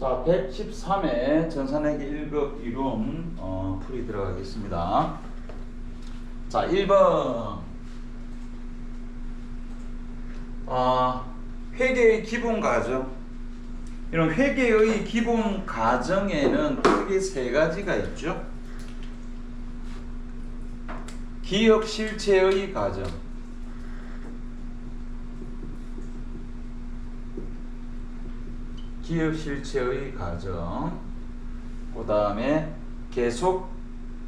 자, 113회 전산회계 1급 이론 풀이 들어가겠습니다. 자, 1번 회계의 기본 과정. 이런 회계의 기본 과정에는 크게 세 가지가 있죠. 기업 실체의 과정, 기업 실체의 과정, 그 다음에 계속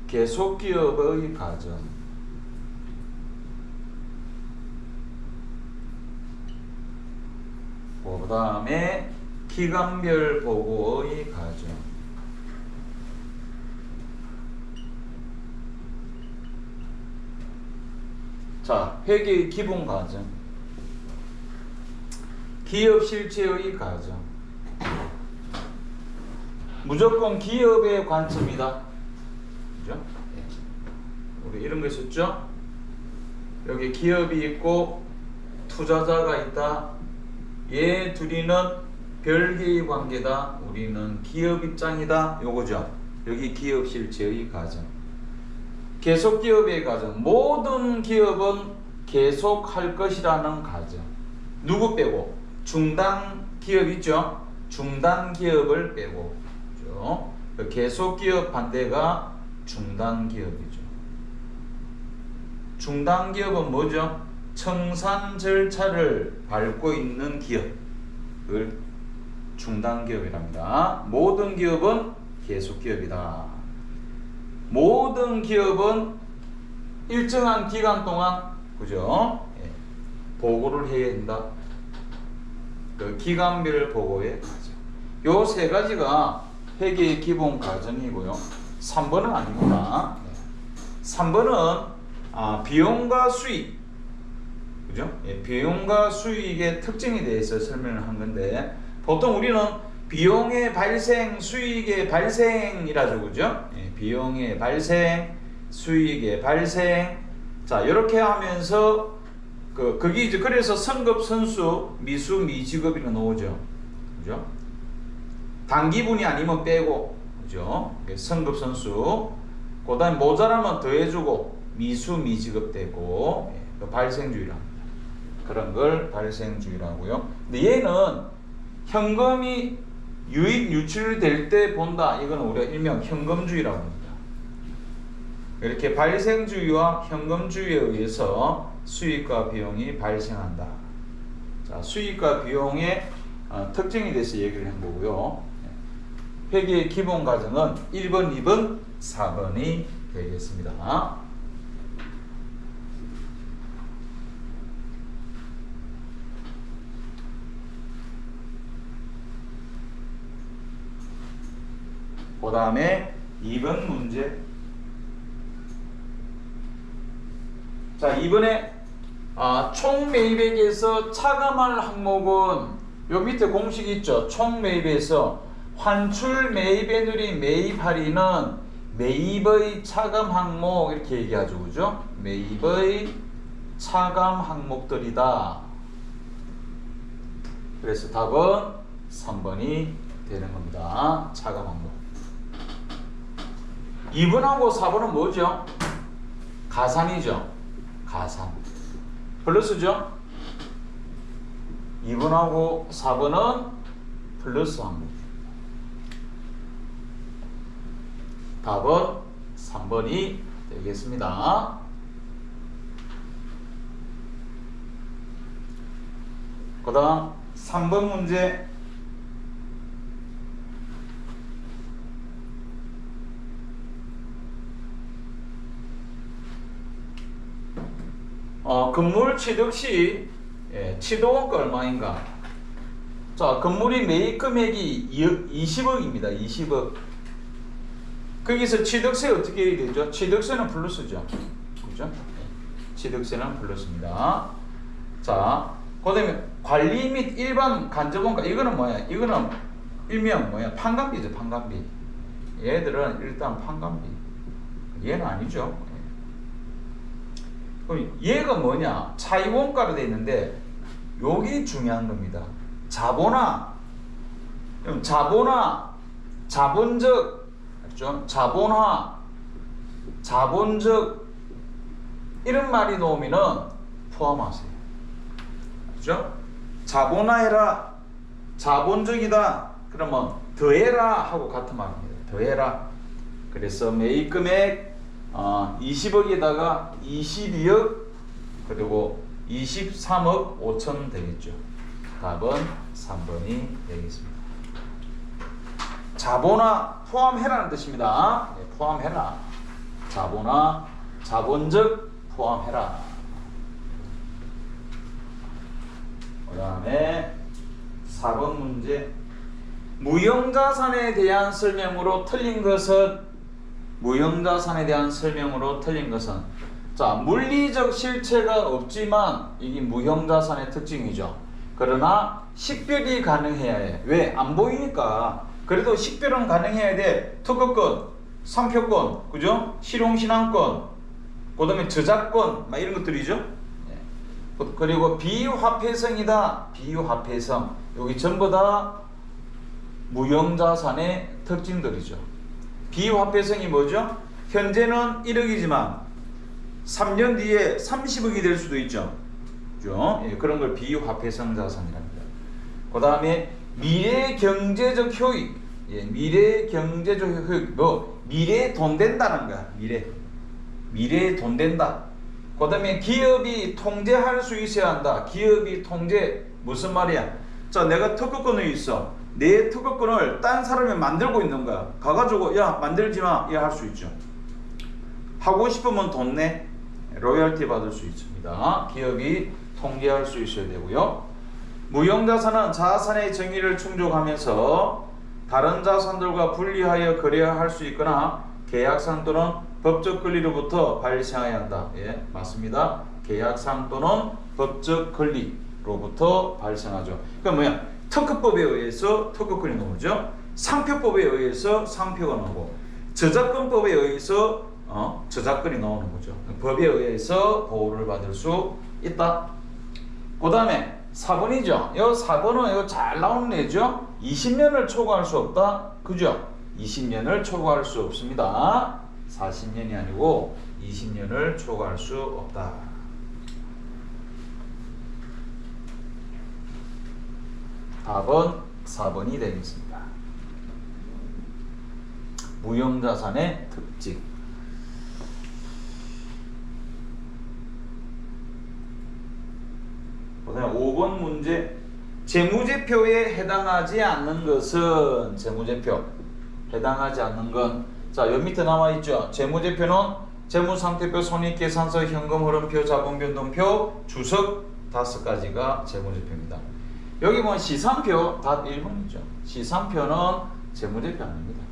기업의 과정, 그 다음에 기간별 보고의 과정. 자, 회계의 기본 과정, 기업 실체의 과정. 무조건 기업의 관점이다. 그죠? 우리 이런 거 있었죠? 여기 기업이 있고 투자자가 있다. 얘 둘이는 별개의 관계다. 우리는 기업 입장이다. 요거죠. 여기 기업 실체의 과정. 계속 기업의 과정. 모든 기업은 계속할 것이라는 과정. 누구 빼고? 중단 기업 있죠? 중단 기업을 빼고. 계속 기업 반대가 중단 기업이죠. 중단 기업은 뭐죠? 청산 절차를 밟고 있는 기업을 중단 기업이랍니다. 모든 기업은 계속 기업이다. 모든 기업은 일정한 기간 동안, 그죠? 보고를 해야 된다. 그 기간별 보고의 과정. 요 세 가지가 회계의 기본 과정이고요. 3번은 아닙니다. 3번은 비용과 수익, 그죠? 비용과 수익의 특징에 대해서 설명을 한 건데, 보통 우리는 비용의 발생, 수익의 발생이라죠, 그죠? 비용의 발생, 수익의 발생. 자, 이렇게 하면서 그게 이제 그래서 선급, 선수, 미수, 미지급이 나오죠, 그죠? 단기분이 아니면 빼고, 그죠? 선급, 선수. 그 다음에 모자라면 더해주고, 미수, 미지급 되고, 발생주의랍니다. 그런 걸 발생주의라고요. 근데 얘는 현금이 유입 유출될 때 본다. 이건 우리가 일명 현금주의라고 합니다. 이렇게 발생주의와 현금주의에 의해서 수익과 비용이 발생한다. 자, 수익과 비용의 특징에 대해서 얘기를 한 거고요. 회계의 기본 과정은 1번, 2번, 4번이 되겠습니다. 그 다음에 2번 문제. 자, 이번에 총 매입액에서 차감할 항목은 요 밑에 공식 있죠. 총 매입에서 환출 매입에 누린 매입 할인은 매입의 차감 항목 이렇게 얘기하죠, 그죠? 매입의 차감 항목들이다. 그래서 답은 3번이 되는 겁니다. 차감 항목. 2번하고 4번은 뭐죠? 가산이죠. 가산. 플러스죠? 2번하고 4번은 플러스 항목. 답은 3번이 되겠습니다. 그 다음 3번 문제. 건물 취득 시 취득원가 얼마인가? 자, 건물이 매입 금액이 20억입니다. 20억. 거기서 취득세 어떻게 해야 되죠? 취득세는 플러스죠. 그죠? 취득세는 플러스입니다. 자, 그 다음에 관리 및 일반 간접원가. 이거는 뭐야? 이거는 일명 뭐야? 판관비죠. 판관비. 얘들은 일단 판관비. 얘는 아니죠. 그럼 얘가 뭐냐? 차익원가로 되어 있는데 여기 중요한 겁니다. 자본화 그럼 자본화, 자본적, 그렇죠? 자본화, 자본적 이런 말이 나오면은 포함하세요. 그렇죠? 자본화해라, 자본적이다. 그러면 더해라 하고 같은 말입니다. 더해라. 그래서 매입 금액 20억에다가 22억 그리고 23억 5천 되겠죠. 답은 3번이 되겠습니다. 자본화 포함해라는 뜻입니다. 네, 포함해라. 자본화, 자본적 포함해라. 그 다음에 4번 문제. 무형자산에 대한 설명으로 틀린 것은, 무형자산에 대한 설명으로 틀린 것은, 자, 물리적 실체가 없지만 이게 무형자산의 특징이죠. 그러나 식별이 가능해야 해. 왜? 안 보이니까. 그래도 식별은 가능해야 돼. 특허권, 상표권, 그죠? 실용신앙권, 그 다음에 저작권, 막 이런 것들이죠. 그리고 비화폐성이다. 비화폐성. 여기 전부 다 무형자산의 특징들이죠. 비화폐성이 뭐죠? 현재는 1억이지만 3년 뒤에 30억이 될 수도 있죠. 그죠? 예, 그런 걸 비화폐성 자산이랍니다. 그 다음에 미래 경제적 효익. 예, 미래 경제적 효익. 뭐, 미래에 돈 된다는 거야. 미래에 돈 된다. 그 다음에 기업이 통제할 수 있어야 한다. 기업이 통제, 무슨 말이야? 자, 내가 특허권이 있어. 내 특허권을 딴 사람이 만들고 있는 거야. 가가지고, 야, 만들지 마. 이 할 수 있죠. 하고 싶으면 돈 내. 로열티 받을 수 있습니다. 기업이 통제할 수 있어야 되고요. 무형자산은 자산의 정의를 충족하면서 다른 자산들과 분리하여 거래할 수 있거나 계약상 또는 법적 권리로부터 발생해야 한다. 예, 맞습니다. 계약상 또는 법적 권리로부터 발생하죠. 그러니까 뭐야? 특허법에 의해서 특허권이 나오죠. 상표법에 의해서 상표가 나오고, 저작권법에 의해서 저작권이 나오는 거죠. 법에 의해서 보호를 받을 수 있다. 그 다음에 4번이죠. 이 4번은 이거 잘 나오는 애죠. 20년을 초과할 수 없다. 그죠? 20년을 초과할 수 없습니다. 40년이 아니고 20년을 초과할 수 없다. 답은 4번이 되겠습니다. 무형자산의 특징. 그다음에 5번 문제. 재무제표에 해당하지 않는 것은, 재무제표 해당하지 않는 건, 자, 여기 밑에 나와있죠. 재무제표는 재무상태표, 손익계산서, 현금흐름표, 자본변동표, 주석 5가지가 재무제표입니다. 여기 보면 시산표, 답 1번이죠. 시산표는 재무제표 아닙니다.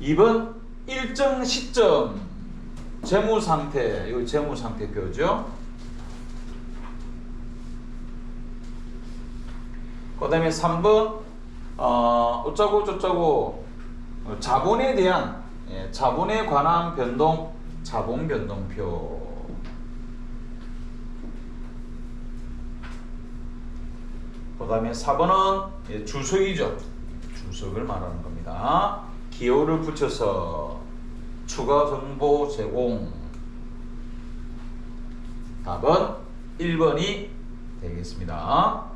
2번 일정 시점 재무상태, 이거 재무상태표죠. 그 다음에 3번 어쩌고 저쩌고 자본에 대한, 자본에 관한 변동, 자본변동표. 그 다음에 4번은 주석이죠. 주석을 말하는 겁니다. 기호를 붙여서 추가 정보 제공. 답은 1번이 되겠습니다.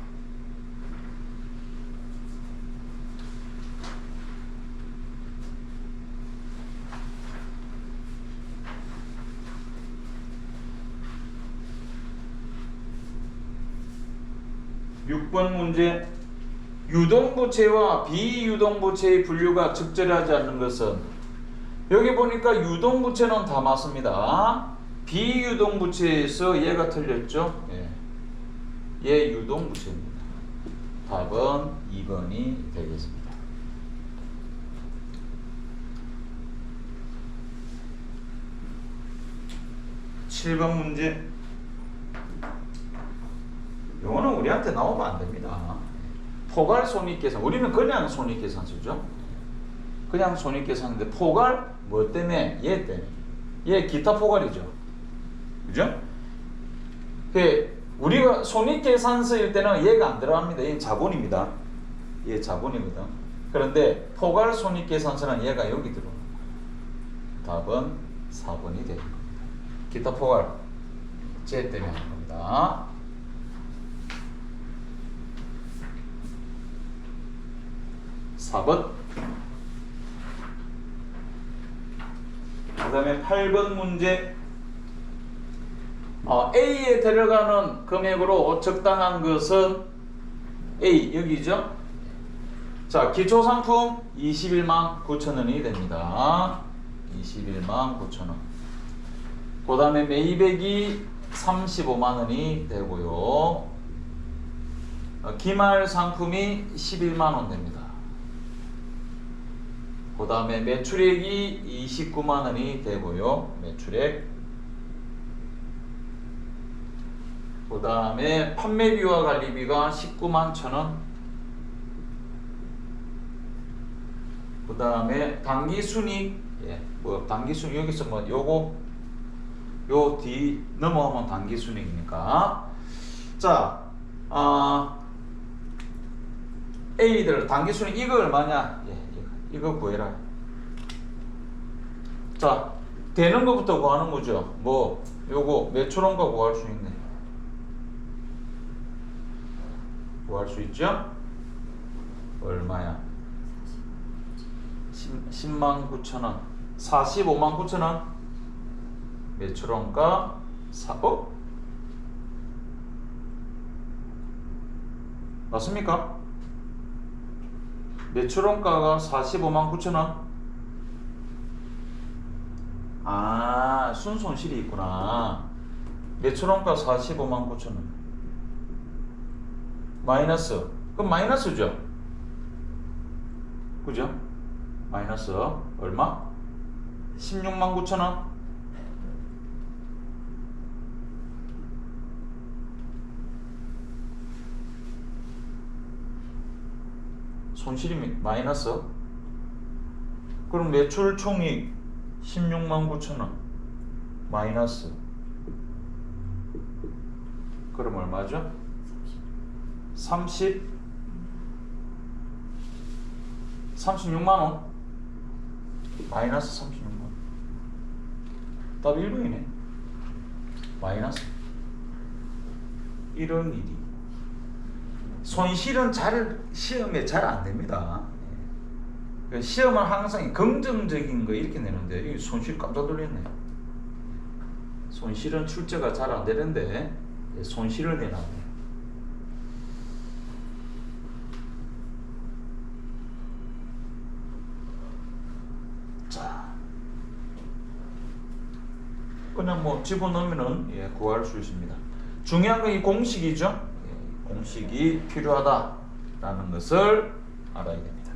(6번) 문제. 유동부채와 비유동부채의 분류가 적절하지 않는 것은, 여기 보니까 유동부채는 다 맞습니다. 비유동부채에서 얘가 틀렸죠. 얘 유동부채입니다. 답은 2번이 되겠습니다. (7번) 문제. 이거는 우리한테 나오면 안 됩니다. 포괄 손익계산. 우리는 그냥 손익계산 쓰죠. 그냥 손익계산인데 포괄 뭐 때문에? 얘 때문에. 얘 기타 포괄이죠. 그죠? 우리가 손익계산 쓸 때는 얘가 안 들어갑니다. 얘는 자본입니다. 얘 자본이거든. 그런데 포괄손익계산서는 얘가 여기 들어오는 거야. 답은 4번이 되는 겁니다. 기타 포괄 쟤 때문에 하는 겁니다. 4번. 그 다음에 8번 문제. A에 들어가는 금액으로 적당한 것은 A 여기죠. 자, 기초상품 21만 9천 원이 됩니다. 21만 9천 원. 그 다음에 매입액이 35만 원이 되고요. 기말 상품이 11만 원 됩니다. 그 다음에 매출액이 29만 원이 되고요. 매출액. 그 다음에 판매비와 관리비가 19만 1,000원. 그 다음에 당기순이익, 당기순이익 여기서 요거 요 뒤 넘어가면 당기순이익이니까. 자, A들 당기순이익 이거 얼마냐? 이거 구해라. 자, 되는 것부터 구하는 거죠. 요거 매출원가 구할 수 있네. 구할 수 있죠? 얼마야? 10만 9천 원, 45만 9천 원. 매출원가 4억? 맞습니까? 매출원가가 45만 9천 원. 순손실이 있구나. 매출원가 45만 9천 원. 마이너스. 그럼 마이너스죠? 그죠? 마이너스 얼마? 16만 9천 원. 손실이 마이너스. 그럼 매출 총익 16만 9천 원 마이너스. 그럼 얼마죠? 36만 원. 마이너스 36만 원. 답 1번이네. 마이너스. 이런 일이. 손실은 시험에 잘 안 됩니다. 시험은 항상 긍정적인 거 이렇게 내는데 이 손실 깜짝 놀랐네. 손실은 출제가 잘 안 되는데 손실을 내놨네. 자, 그냥 집어넣으면은 구할 수 있습니다. 중요한 건 이 공식이죠. 공식이 필요하다라는 것을 알아야 됩니다.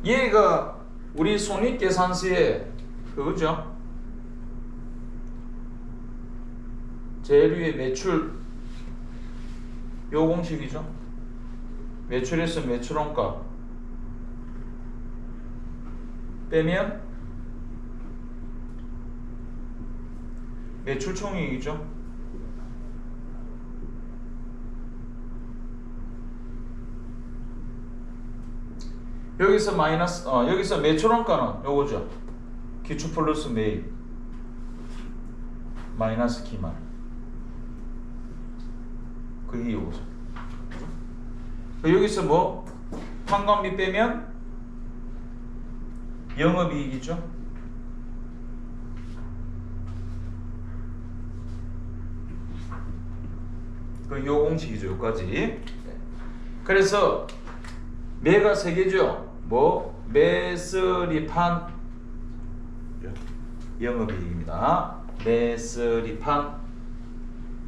얘가 우리 손익계산서에 그거죠. 제일 위에 매출 요 공식이죠. 매출에서 매출원가 빼면 매출 총액이죠. 여기서 마이너스 여기서 매출원가는 요거죠. 기초 플러스 매입 마이너스 기말. 그게 요거죠. 여기서 판관비 빼면 영업이익이죠. 요 공식이죠. 요까지. 그래서 매가 세 개죠. 매스리판 영업이익입니다. 매스리판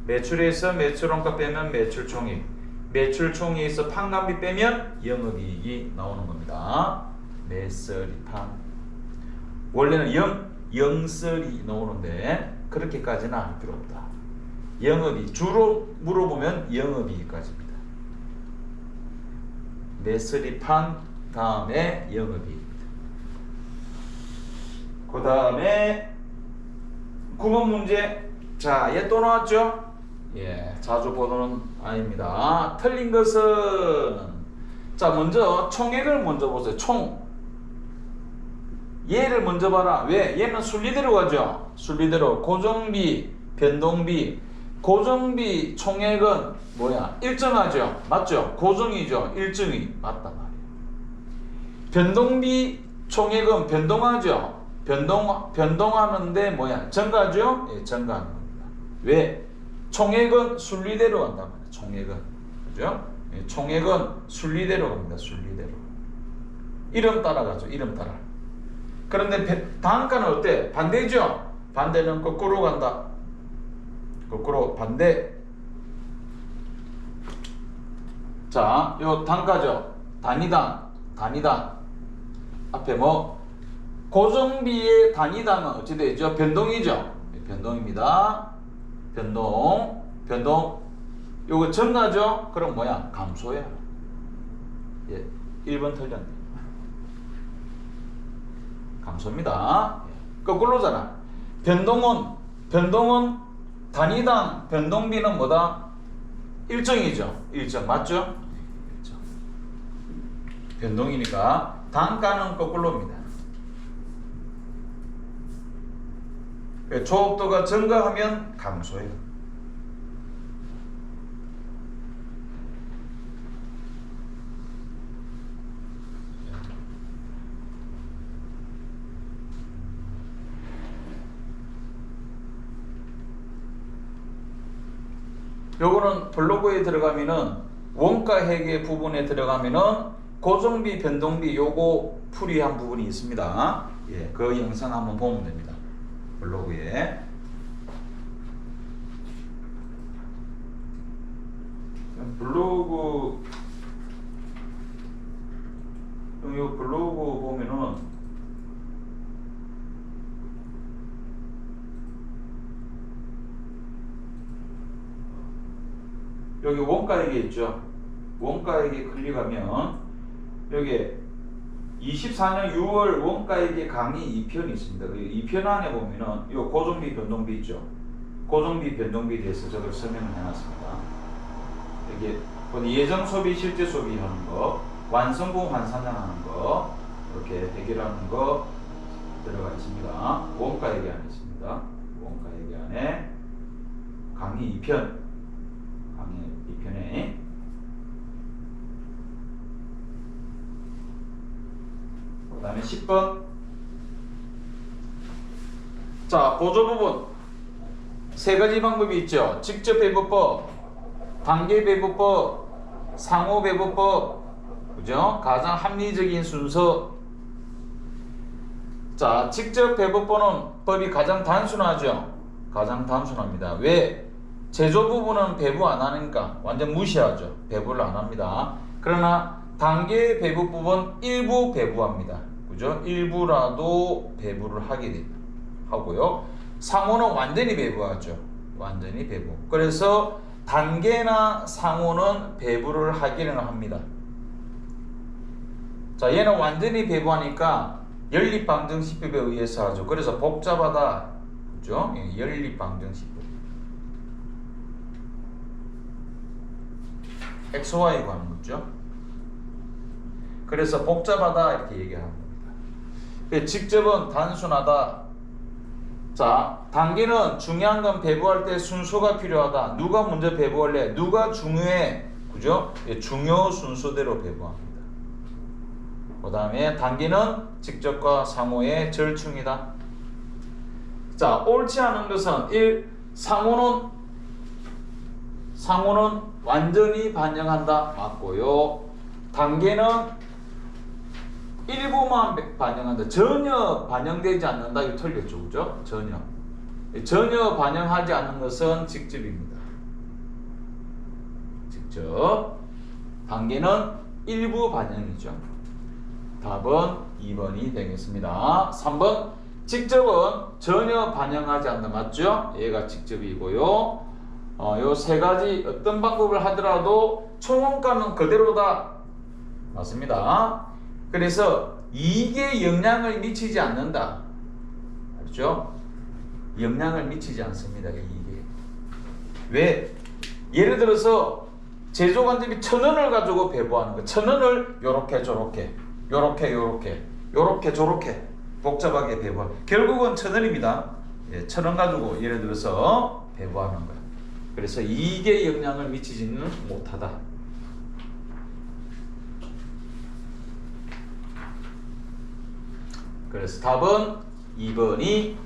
매출에서 매출원가 빼면 매출총익, 매출총익에서 판관비 빼면 영업이익이 나오는 겁니다. 매스리판 원래는 영설이 나오는데 그렇게까지는 할 필요 없다. 영업이익 주로 물어보면 영업이익까지입니다. 매스리판 다음에 영업이익입니다. 그 다음에 9번 문제 자, 얘 또 나왔죠? 예, 자주 보는 아닙니다. 틀린 것은, 자, 먼저 총액을 먼저 보세요. 얘를 먼저 봐라. 왜? 얘는 순리대로 가죠. 순리대로 고정비, 변동비. 고정비 총액은 뭐야? 일정하죠. 맞죠? 고정이죠. 일정이 맞단 말이에요. 변동비 총액은 변동하죠. 변동하는데 뭐야? 증가죠? 예, 증가하는 겁니다. 왜? 총액은 순리대로 간단 말이에요. 총액은. 그죠? 예, 총액은 순리대로 갑니다. 순리대로. 이름 따라가죠. 이름 따라. 그런데 단가는 어때? 반대죠? 반대는 거꾸로 간다. 거꾸로 반대. 자, 요 단가죠. 단위당. 앞에 뭐 고정비의 단위당은 어찌 되죠? 변동이죠. 변동입니다. 변동. 요거 증가죠? 그럼 뭐야? 감소야. 예, 1번 틀렸네. 감소입니다. 거꾸로잖아. 변동은 단위당 변동비는 뭐다? 일정이죠. 일정 맞죠? 일정. 변동이니까 단가는 거꾸로입니다. 조업도가 증가하면 감소해요. 요거는 블로그에 들어가면은 원가 회계 부분에 들어가면은 고정비, 변동비 요거 풀이한 부분이 있습니다. 예, 그 영상 한번 보면 됩니다. 블로그에. 블로그 보면은 여기 원가액이 있죠. 원가액이 클릭하면 여기 24년 6월 원가액의 강의 2편이 있습니다. 2편 안에 보면은 이 고정비 변동비 있죠. 고정비 변동비에 대해서 저도 설명을 해놨습니다. 여기 예정 소비 실제 소비하는 거, 완성분 환산하는 거 이렇게 해결하는 거 들어가 있습니다. 원가액이 안에 있습니다. 원가액이 안에 강의 2편. 강의 2편에 그 다음에 10번. 자, 보조 부분 세 가지 방법이 있죠. 직접 배부법, 단계 배부법, 상호 배부법. 그죠? 가장 합리적인 순서. 자, 직접 배부법은 법이 가장 단순하죠. 가장 단순합니다. 왜? 제조 부분은 배부 안 하니까 완전 무시하죠. 배부를 안 합니다. 그러나 단계 배부법은 일부 배부합니다. 그죠? 일부라도 배부를 하게 하고요. 상호는 완전히 배부하죠. 완전히 배부. 그래서 단계나 상호는 배부를 하기는 합니다. 자, 얘는 완전히 배부하니까 연립방정식법에 의해서 하죠. 그래서 복잡하다. 그죠? 연립방정식법. XY 구하는 거죠. 그래서 복잡하다 이렇게 얘기하는 겁니다. 직접은 단순하다. 자, 단계는 중요한 건 배부할 때 순서가 필요하다. 누가 먼저 배부할래? 누가 중요해? 그죠? 중요 순서대로 배부합니다. 그 다음에 단계는 직접과 상호의 절충이다. 자, 옳지 않은 것은 1. 상호는 완전히 반영한다. 맞고요. 단계는 일부만 반영한다. 전혀 반영되지 않는다. 이거 틀렸죠. 그죠? 전혀 반영하지 않는 것은 직접입니다. 직접. 단계는 일부 반영이죠. 답은 2번이 되겠습니다. 3번. 직접은 전혀 반영하지 않는다. 맞죠? 얘가 직접이고요. 요 세 가지 어떤 방법을 하더라도 총원가는 그대로다. 맞습니다. 그래서 이게 영향을 미치지 않는다. 알죠? 영향을 미치지 않습니다. 이게. 왜? 예를 들어서 제조간접이 1,000원을 가지고 배부하는 거. 1,000원을 요렇게 저렇게 요렇게 요렇게 요렇게 저렇게 복잡하게 배부하. 결국은 1,000원입니다. 예, 1,000원 가지고 예를 들어서 배부하는 거야. 그래서 이게 영향을 미치지는 못하다. 그래서 답은 2번이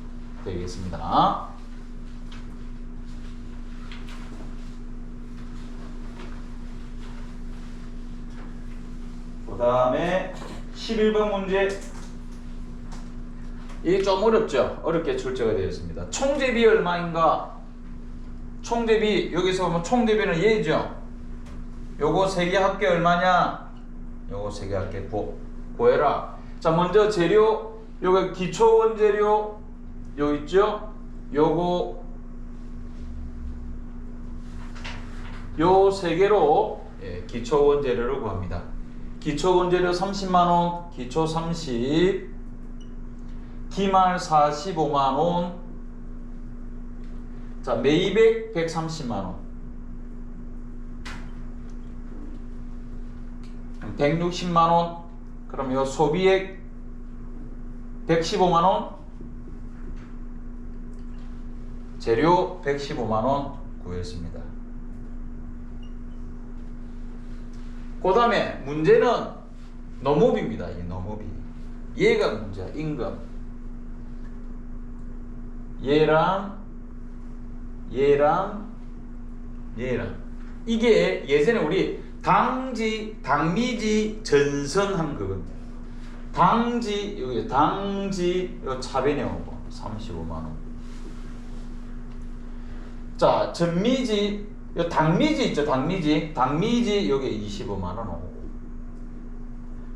되겠습니다. 그 다음에 11번 문제. 이게 좀 어렵죠? 어렵게 출제가 되었습니다. 총대비 얼마인가? 총대비, 여기서 보면 총대비는 얘죠? 요거 3개 합계 얼마냐? 요거 3개 합계 구해라. 자, 먼저 재료, 요거 기초 원재료, 요 있죠? 요거, 요 3개로 기초 원재료를 구합니다. 기초 원재료 30만원, 기초 30, 기말 45만원, 자, 매입액 130만원, 160만원, 그럼 요 소비액 115만원, 재료 115만원 구했습니다. 그 다음에 문제는 농업입니다. 이 농업이. 얘가 문제야. 임금. 얘랑 이게 예전에 우리 당미지 전선한 그겁니다. 당지 요 차변에 오고 35만원. 자, 전미지 요 당미지 있죠. 당미지 요게 25만원 오고.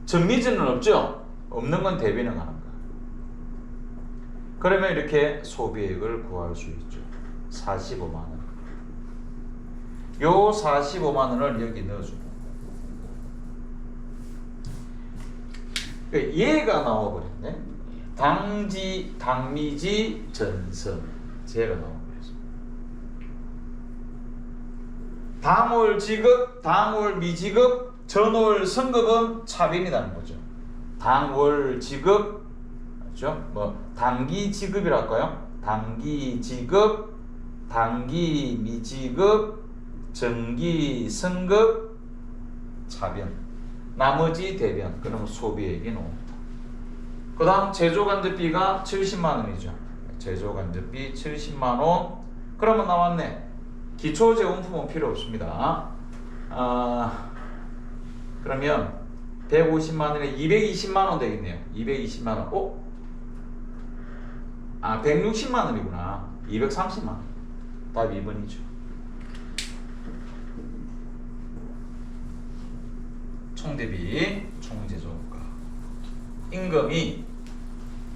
전미지는 없죠. 없는 건 대비는 하는 거. 그러면 이렇게 소비액을 구할 수 있죠. 45만원. 요 45만원을 여기 넣어주고. 얘가 나와버렸네. 당미지 전선. 쟤가 나와버렸어. 당월 지급, 당월 미지급, 전월 선급은 차변이라는 거죠. 당월 지급, 그렇죠? 뭐 단기 지급이라 할까요? 단기 지급, 단기 미지급, 정기 선급, 차변. 나머지 대변. 그러면 소비액이 나옵니다. 그 다음 제조간접비가 70만원이죠. 제조간접비 70만원. 그러면 나왔네. 기초제공품은 필요 없습니다. 그러면 150만원에 220만원 되겠네요. 220만원. 160만원이구나. 230만원. 답 2번이죠. 총대비, 총제조가. 임금이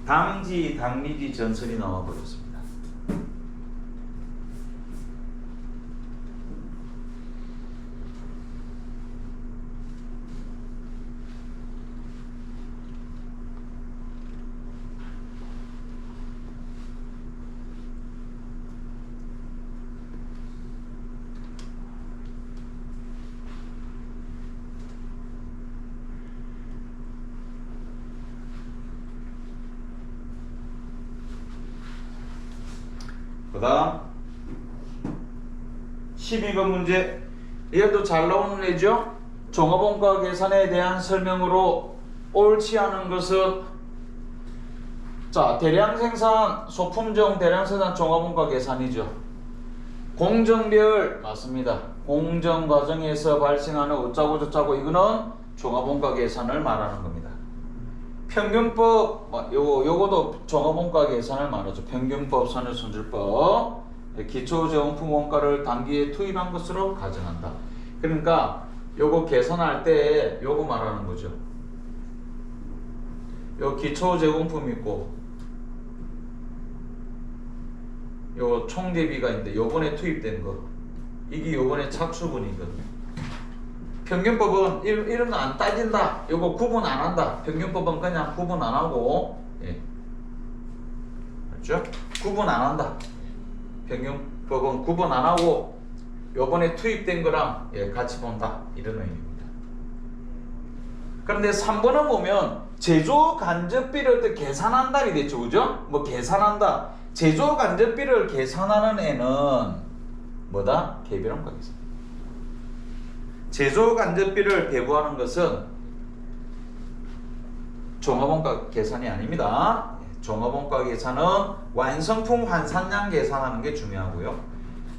당미지 전선이 나와버렸습니다. 그 다음 12번 문제. 얘도 잘 나오는 애죠. 종합원가 계산에 대한 설명으로 옳지 않은 것은, 자, 대량생산, 소품종 대량생산 종합원가 계산이죠. 공정별 맞습니다. 공정 과정에서 발생하는 어쩌고 저쩌고, 이거는 종합원가 계산을 말하는 겁니다. 평균법, 요거도 종합원가 계산을 말하죠. 평균법, 선율손질법, 기초제공품 원가를 단기에 투입한 것으로 가정한다. 그러니까 요거 계산할 때 요거 말하는 거죠. 요 기초제공품 있고 요 총대비가 있는데 요번에 투입된 거, 이게 요번에 착수분이거든요. 평균법은 이런 거 안 따진다. 요거 구분 안 한다. 평균법은 그냥 구분 안 하고, 그렇죠? 구분 안 한다. 평균법은 구분 안 하고 요번에 투입된 거랑 같이 본다 이런 의미입니다. 그런데 3번은 보면 제조 간접비를 또 계산한다이 됐죠. 그죠? 뭐 계산한다. 제조 간접비를 계산하는 애는 뭐다? 개별원가 계산. 제조 간접비를 배부하는 것은 종합원가 계산이 아닙니다. 종합원가 계산은 완성품 환산량 계산하는 게 중요하고요.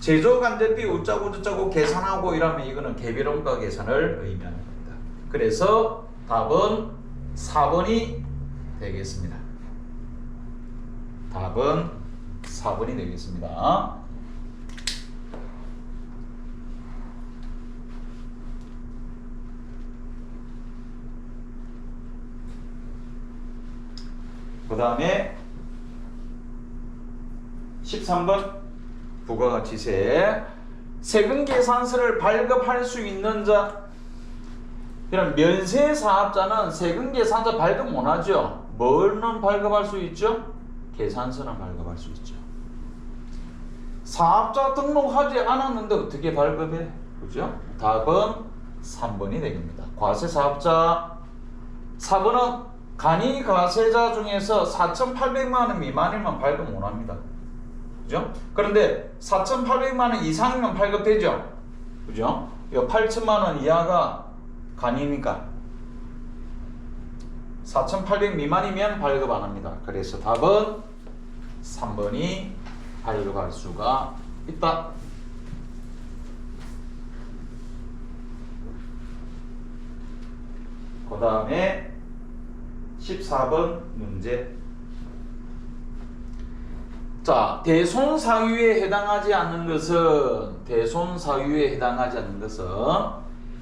제조 간접비 우짜고 저짜고 계산하고 이러면 이거는 개별원가 계산을 의미하는 겁니다. 그래서 답은 4번이 되겠습니다. 답은 4번이 되겠습니다. 그 다음에 13번 부가가치세. 세금 계산서를 발급할 수 있는 자. 이런 면세 사업자는 세금 계산서 발급 못하죠. 뭘는 발급할 수 있죠? 계산서는 발급할 수 있죠. 사업자 등록하지 않았는데 어떻게 발급해? 그죠? 답은 3번이 되겠습니다. 과세사업자. 4번은 간이과세자 중에서 4,800만 원 미만이면 발급 못합니다. 그죠? 그런데 4,800만 원 이상이면 발급되죠. 그죠? 8천만 원 이하가 간이니까 4,800 미만이면 발급 안 합니다. 그래서 답은 3번이 발급할 수가 있다. 그 다음에 14번 문제. 자, 대손사유에 해당하지 않는 것은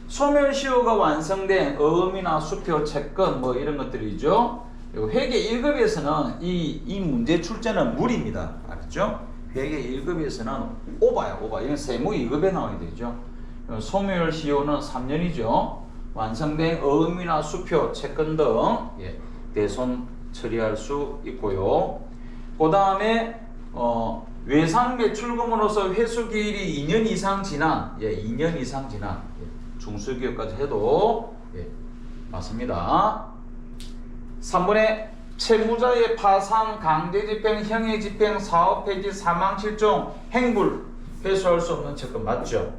소멸시효가 완성된 어음이나 수표, 채권 뭐 이런 것들이죠. 회계 1급에서는 이 문제 출제는 무리입니다. 알았죠? 회계 1급에서는 오바야, 오바. 이건 세무 2급에 나와야 되죠. 소멸시효는 3년이죠. 완성된 어음이나 수표, 채권 등 대손 처리할 수 있고요. 그 다음에 외상 매출금으로서 회수기일이 2년 이상 지난, 2년 이상 지난 중소기업까지 해도 맞습니다. 3번에 채무자의 파산, 강제집행, 형해집행, 사업폐지, 사망실종, 행불 회수할 수 없는 채권 맞죠?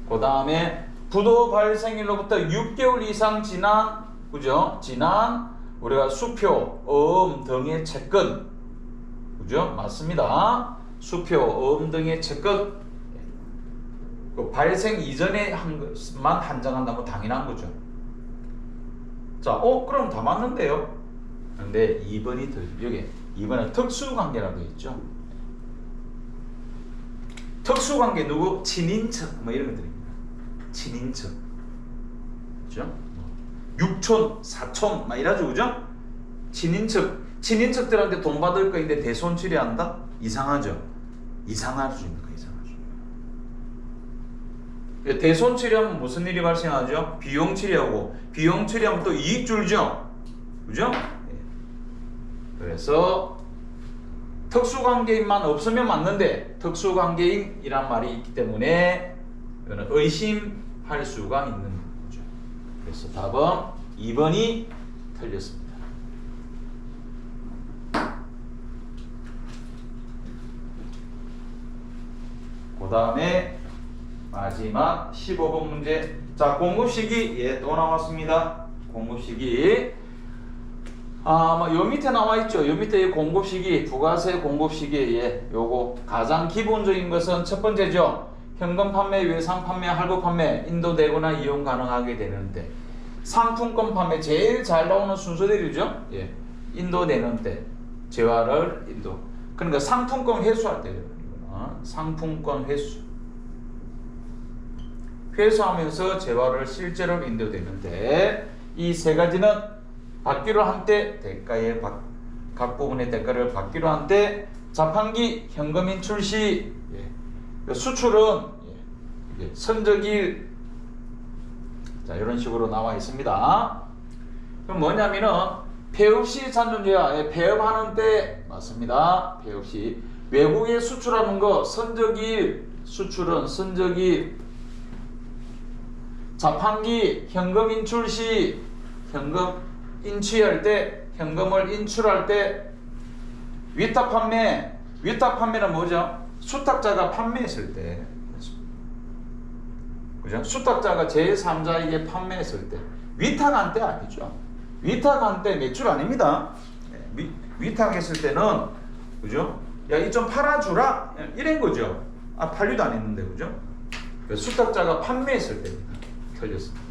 그 다음에 부도 발생일로부터 6개월 이상 지난, 그죠? 지난 우리가 수표, 어음 등의 채권, 그죠? 맞습니다. 수표, 어음 등의 채권 그 발생 이전에 한 것만 한정한다면 당연한 거죠. 자, 그럼 다 맞는데요? 근데 2번이 여기 2번은 특수관계라고 있죠. 특수관계 누구? 친인척 뭐 이런 것들입니다. 친인척, 그죠? 육촌, 사촌 막 이러죠, 그죠? 친인척들한테 돈 받을 거인데 대손 처리한다? 이상하죠? 이상할 수 있는 거, 이상할 수 있는 거. 대손 처리하면 무슨 일이 발생하죠? 비용 처리하고, 비용 처리하면 또 이익 줄죠? 그죠? 그래서 특수관계인만 없으면 맞는데 특수관계인이란 말이 있기 때문에 이거는 의심할 수가 있는 거죠. 그래서 답은 2번이 틀렸습니다. 그 다음에 마지막 15번 문제. 자, 공급시기 또 나왔습니다. 공급시기. 요 밑에 나와 있죠. 요 밑에 공급시기, 부가세 공급시기. 요거 가장 기본적인 것은 첫 번째죠. 현금 판매, 외상 판매, 할부 판매 인도되거나 이용 가능하게 되는데, 상품권 판매 제일 잘 나오는 순서대로죠. 인도되는 때 재화를 인도. 그러니까 상품권 회수할 때요. 상품권 회수하면서 재화를 실제로 인도되는데, 이 세 가지는 받기로 한 때 대가의 각 부분의 대가를 받기로 한 때, 자판기 현금인 출시, 수출은 선적일. 자, 이런 식으로 나와 있습니다. 그럼 뭐냐면은 폐업시 잔존재화, 폐업하는 때 맞습니다. 폐업시 외국에 수출하는 거 선적일 수출은 선적이 자판기 현금 인출 시 현금 인취할 때 현금을 인출할 때 위탁 판매는 뭐죠? 수탁자가 판매했을 때 그죠? 수탁자가 제3자에게 판매했을 때 위탁한 때 아니죠. 위탁한 때 매출 아닙니다. 위탁했을 때는 그죠? 야, 이 좀 팔아주라 이런 거죠. 아, 팔리도 안 했는데 그죠? 수탁자가 판매했을 때입니다. 틀렸습니다.